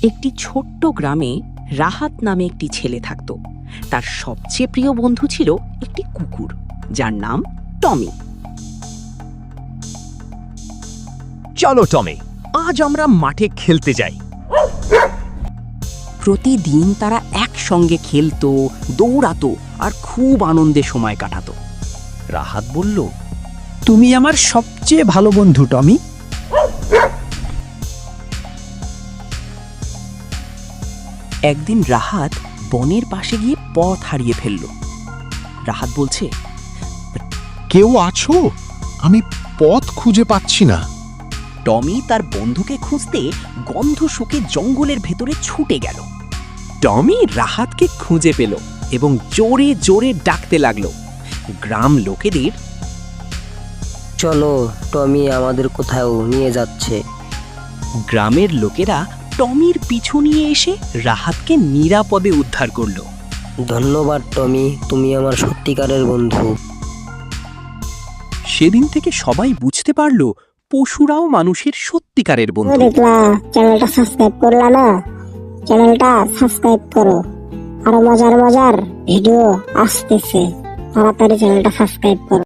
একটি ছোট্ট গ্রামে রাহাত নামে একটি ছেলে থাকত। তার সবচেয়ে প্রিয় বন্ধু ছিল একটি কুকুর, যার নাম টমি। চলো টমি, আজ আমরা মাঠে খেলতে যাই। প্রতিদিন তারা একসঙ্গে খেলতো, দৌড়াতো আর খুব আনন্দে সময় কাটাতো। রাহাত বলল, তুমি আমার সবচেয়ে ভালো বন্ধু টমি। একদিন রাহাত বনের পাশে গিয়ে পথ হারিয়ে ফেলল। রাহাত বলছে, কেউ আছো? আমি পথ খুঁজে পাচ্ছি না। টমি তার বন্ধুকে খুঁজতে গন্ধ শুকে জঙ্গলের ভেতরে ছুটে গেল। টমি রাহাতকে খুঁজে পেল এবং জোরে জোরে ডাকতে লাগলো। গ্রাম লোকেদের, চলো, টমি আমাদের কোথাও নিয়ে যাচ্ছে। গ্রামের লোকেরা টমির পিছু নিয়ে এসে রাহাতকে নিরাপদে উদ্ধার করলো। ধন্যবাদ টমি, তুমি আমার সত্যিকারের বন্ধু। সেদিন থেকে সবাই বুঝতে পারল পশুরাও মানুষের সত্যিকারের বন্ধু। দেখলা চ্যানেলটা সাবস্ক্রাইব করলা না? চ্যানেলটা সাবস্ক্রাইব করো, আরো মজার মজার ভিডিও আসতেছে, তাড়াতাড়ি চ্যানেলটা সাবস্ক্রাইব করো।